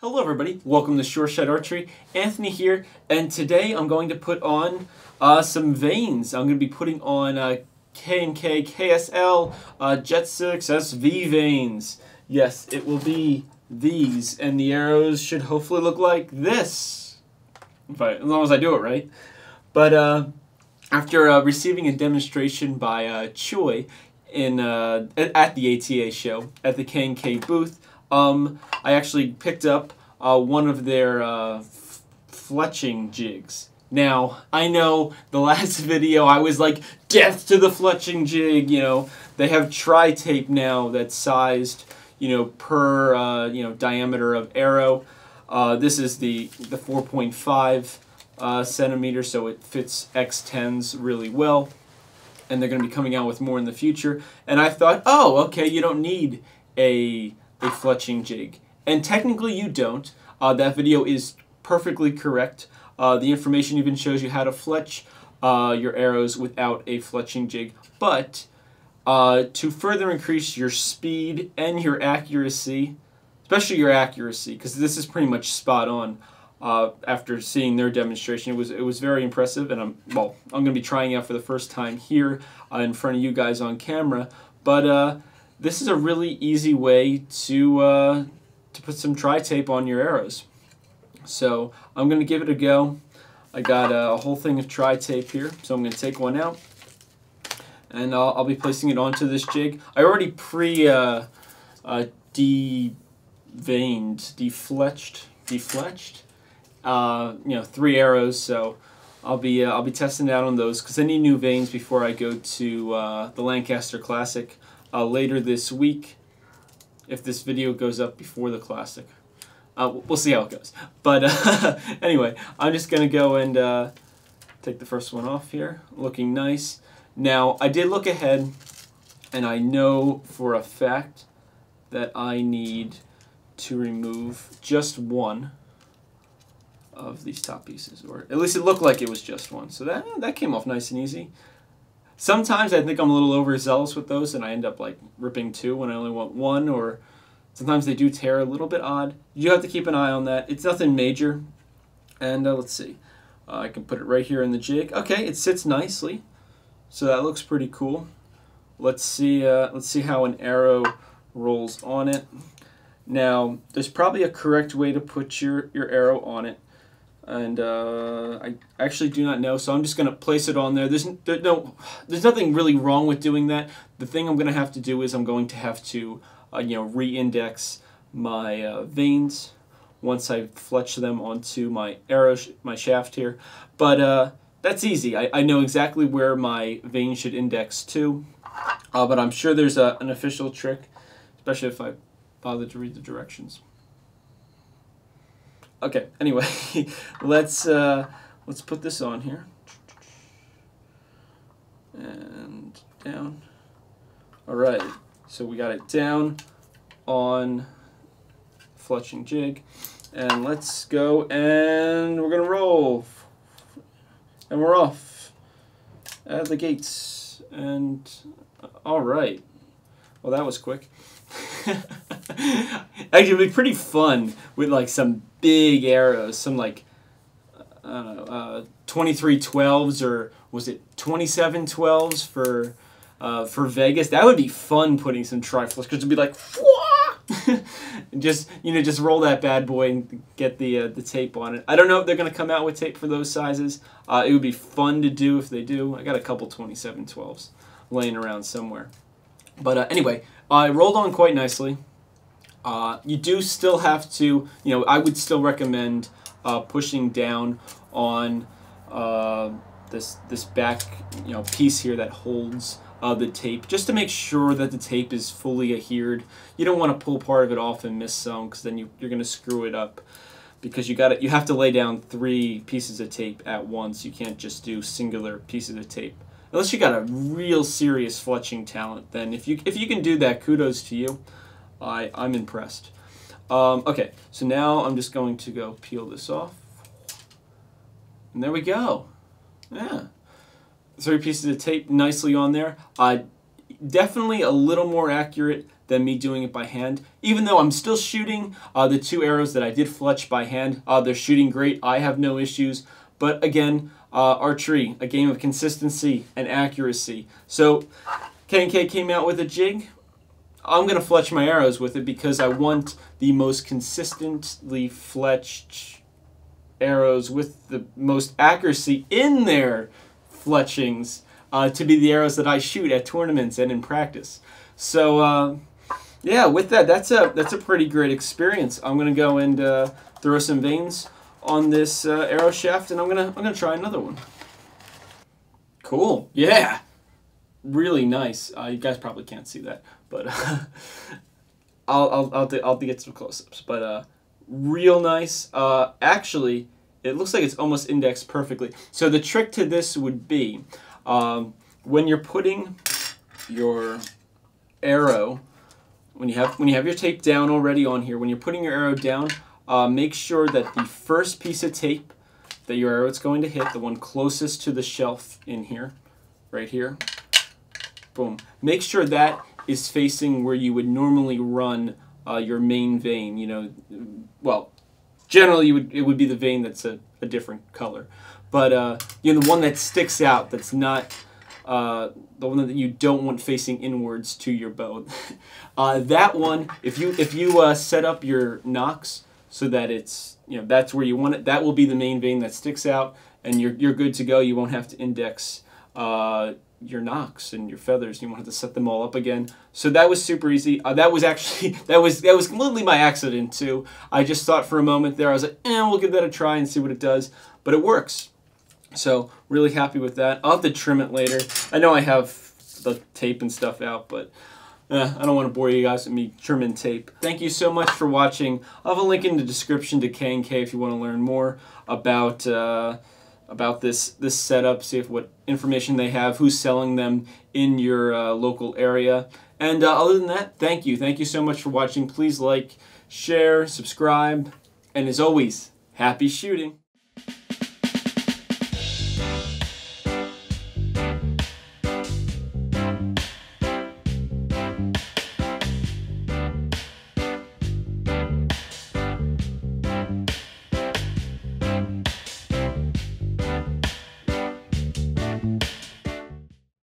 Hello everybody, welcome to Short Shot Archery. Anthony here, and today I'm going to put on some vanes. I'm going to be putting on K&K KSL Jet6 SV vanes. Yes, it will be these, and the arrows should hopefully look like this, as long as I do it right. But after receiving a demonstration by Choi at the ATA show at the K&K booth, I actually picked up one of their fletching jigs. Now, I know the last video I was like, death to the fletching jig, you know. They have tri-tape now that's sized, you know, per, diameter of arrow. This is the 4.5 centimeter, so it fits X10s really well. And they're going to be coming out with more in the future. And I thought, oh, okay, you don't need a fletching jig. And technically you don't. That video is perfectly correct. The information even shows you how to fletch your arrows without a fletching jig. But to further increase your speed and your accuracy, especially your accuracy, because this is pretty much spot on. After seeing their demonstration, it was very impressive, and I'm going to be trying out for the first time here in front of you guys on camera. But this is a really easy way to put some tri-tape on your arrows. So I'm going to give it a go. I got a whole thing of tri-tape here, so I'm going to take one out, and I'll be placing it onto this jig. I already defletched. 3 arrows, so I'll be testing it out on those because I need new vanes before I go to the Lancaster Classic later this week. If this video goes up before the Classic, we'll see how it goes. But anyway, I'm just gonna go and take the first one off here, looking nice. Now I did look ahead, and I know for a fact that I need to remove just one of these top pieces, or at least it looked like it was just one. So that came off nice and easy. Sometimes I think I'm a little overzealous with those, and I end up like ripping 2 when I only want 1, or sometimes they do tear a little bit odd. You have to keep an eye on that. It's nothing major. And let's see, I can put it right here in the jig. Okay, it sits nicely, so that looks pretty cool. Let's see how an arrow rolls on it. Now, there's probably a correct way to put your arrow on it, and I actually do not know, so I'm just going to place it on there. There's nothing really wrong with doing that. The thing I'm going to have to do is I'm going to have to re-index my vanes once I fletch them onto my my shaft here. But that's easy. I know exactly where my vane should index to, but I'm sure there's an official trick, especially if I bother to read the directions. Okay, anyway, let's put this on here. And down. Alright, so we got it down on fletching jig. And let's go, and we're gonna roll. And we're off at the gates. And alright. Well, that was quick. Actually, it'd be pretty fun with like some big arrows, some like I don't know, 2312s, or was it 2712s for Vegas? That would be fun, putting some Tri-Fletch, because it'd be like, and just roll that bad boy and get the tape on it. I don't know if they're gonna come out with tape for those sizes. It would be fun to do if they do. I got a couple 2712s laying around somewhere. But anyway, it rolled on quite nicely. You do still have to, I would still recommend pushing down on this back, piece here that holds the tape, just to make sure that the tape is fully adhered. You don't want to pull part of it off and miss some, because then you're going to screw it up. Because you have to lay down 3 pieces of tape at once. You can't just do singular pieces of tape. Unless you got a real serious fletching talent, then if you can do that, kudos to you. I'm impressed. Okay, so now I'm just going to go peel this off, and there we go. Yeah, 3 pieces of tape nicely on there. Definitely a little more accurate than me doing it by hand. Even though I'm still shooting the 2 arrows that I did fletch by hand, they're shooting great. I have no issues. But again, archery, a game of consistency and accuracy. So K&K came out with a jig. I'm going to fletch my arrows with it because I want the most consistently fletched arrows with the most accuracy in their fletchings to be the arrows that I shoot at tournaments and in practice. So yeah, with that, that's a pretty great experience. I'm going to go and throw some vanes on this arrow shaft, and I'm gonna try another one. Cool. Yeah. Really nice. You guys probably can't see that, but I'll get some close-ups. But real nice. Actually, it looks like it's almost indexed perfectly. So the trick to this would be when you're putting your arrow, when you have your tape down already on here, when you're putting your arrow down, make sure that the first piece of tape that your arrow is going to hit, the one closest to the shelf in here, right here. Boom. Make sure that is facing where you would normally run your main vane. You know, well, generally it would be the vane that's a different color, but you know, the one that sticks out, that's not the one that you don't want facing inwards to your bow. That one, if you set up your nocks so that it's, you know, that's where you want it, that will be the main vane that sticks out, and you're good to go. You won't have to index your nocks and your feathers. You won't have to set them all up again. So that was super easy. That was actually that was completely my accident too. I just thought for a moment there, I was like, we'll give that a try and see what it does, but it works. So really happy with that. I'll have to trim it later. I know I have the tape and stuff out, but I don't want to bore you guys with me trimming tape. Thank you so much for watching. I'll have a link in the description to K&K if you want to learn more about this setup, see what information they have, who's selling them in your local area. And other than that, thank you. Thank you so much for watching. Please like, share, subscribe, and as always, happy shooting.